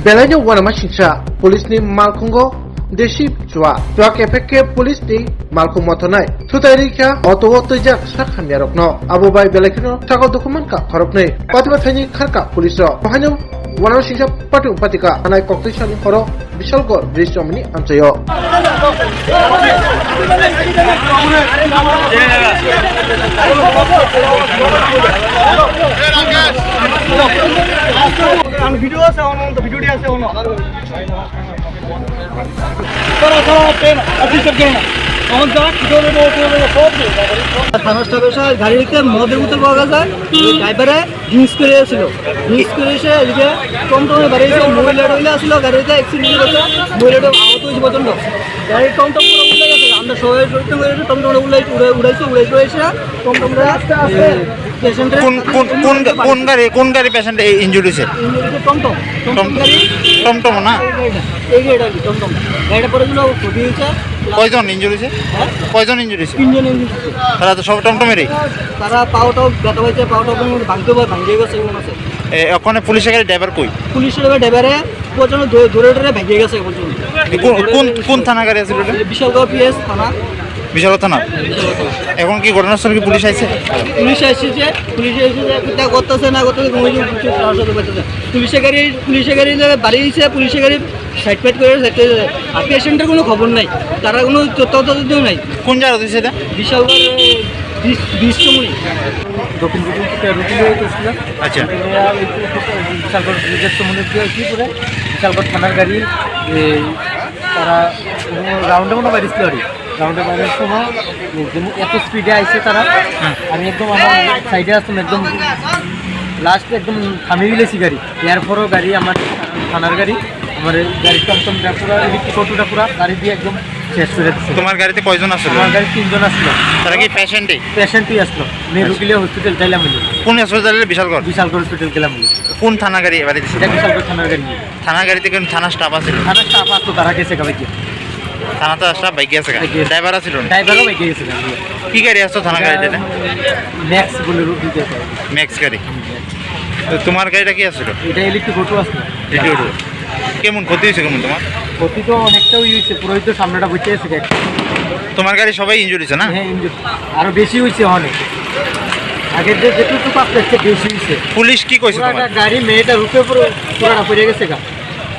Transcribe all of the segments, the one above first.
Belanya wanama singsa police ni malkhungo deshi chua kefeke police ni malkhung motonai thutai kya auto jak sakhan yarokno abo bai belakino tago dokumen ka khoroknei patiba thani kharka police ro bahano wanama singsa pati upatika anai koktisani horo Bishalgarh bridge চমনি আঞ্চয় video আছে ভিডিওটি আছে গাড়িতে মদের বোতল পাওয়া যায় ড্রাইভারে ড্রিঙ্কস করেছিল ড্রিঙ্কস করে এসে এদিকে টমটমে বাড়িয়েছে মহিলা টহিলা আসলো গাড়িতে অ্যাক্সিডেন্ট করেছে মহিলাটা আহত হয়েছে প্রচন্ড গাড়ির টমটম পুরো উড়ে গেছে আমরা সবাই টমটমটা উড়াইছে এসে টমটমটা পেশেন্টের কোন গাড়ি পেশেন্ট ইনজুরি হয়েছে টমটম না এই গাড়িটা টমটম গাড়িটা পরে ক্ষতি হয়েছে কয়জন ইনজুরি হয়েছে কয়জন ইনজুরি হয়েছে 3 জন ইনজুরি হয়েছে তারা তো সব টমটমেরই তারা পাওটাও ব্যথা হয়েছে পাওটাও ভাঙিয়ে গেছে এমন আছে ওখানে পুলিশের গাড়ি ড্রাইভার কই পুলিশের ড্রাইভারে পর্যন্ত ধরে ভেঙে গেছে কোন থানা গাড়ি আছে বিশালগড় পিএস থানা বিশাল থানা এখন কি ঘটনাস্থলে কি পুলিশ আইছে পুলিশ এসেছে কিতা করতেছে না করতেছে পুলিশের গাড়ি বাড়িয়েছে পুলিশের গাড়ি সাইড ফাইড করে আর পেশেন্টের কোনো খবর নাই তারা কোনো তথ্য নাই কোন জায়গা দিয়েছে এটা বিশালগড় বিশ্বমণি দক্ষিণ হইতেছিল আচ্ছা বিশালগড় ব্রিজের সমুদ্র দিয়ে কি করে বিশালগড় থানার গাড়ি তারা রাউন্ডে মনে বাড়িছিল আর রাউন্ডে বাড়ির সময় এত স্পিডে আইসে তারা আমি একদম আমার সাইডে আসতাম একদম লাস্ট একদম থামিয়ে দিলেছি গাড়ি এরপরও গাড়ি আমার থানার গাড়ি আমার গাড়ির টমটমটা পুরো ইলেকট্রিক পুরো গাড়ি দিয়ে একদম শেষ করে দিচ্ছে তোমার গাড়িতে কয়জন আসলো আমার গাড়ি 3 জন আসলো তারা কি পেশেন্টই আসলো মেয়ে রুগীলে হসপিটাল গেলাম কোন হসপিটালে বিশালগড় হসপিটাল গেলাম কোন থানা গাড়ি এবারে দিচ্ছে এটা বিশালগড় থানার গাড়ি থানা গাড়িতে কোন থানা স্টাফ আছে থানার স্টাফ আসলো তারা গেছে গাড়ি থানা তো স্টাফ বাইকে আছে ড্রাইভার আছিল ড্রাইভারও বাইকে গেছে কি গাড়ি আসতো থানা গাড়িতে ম্যাক্স বলে রুট দিতে ম্যাক্স গাড়ি তো তোমার গাড়িটা কি আসছিল এটা ইলেকট্রিক অটো আসলো কেমন ক্ষতি হয়েছে কেমন তোমার ক্ষতি তো অনেকটা হয়েছে পুরোই তো সামনেটা বসে আছে তোমার গাড়ি সবাই ইনজুরি হয়েছে না হ্যাঁ ইনজুরি আরো বেশি হয়েছে অনেক আগের যে যেটুকু পাচ্ছে বেশি হয়েছে পুলিশ কি কইছে তোমার গাড়ি মেয়েটা রুপে পুরোটা পড়ে গেছে গা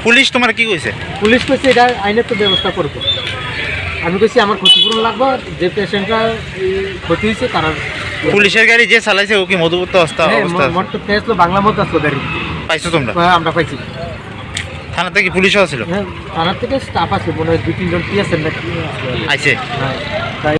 পুলিশ তোমার কি কইছে পুলিশ কইছে এটা আইনের তো ব্যবস্থা করবো আমি কইছি আমার ক্ষতিপূরণ লাগবে যে পেশেন্টটা ক্ষতি হয়েছে তার পুলিশের গাড়ি যে চালাইছে ও কি মধুপুর অবস্থা মোট তো ফেসলো বাংলা মত আসলো গাড়ি পাইছো তোমরা আমরা পাইছি থানা থেকে পুলিশও ছিল থানার থেকে স্টাফ আছে মনে হয় 2-3 জন কি আছেন না আইছে হ্যাঁ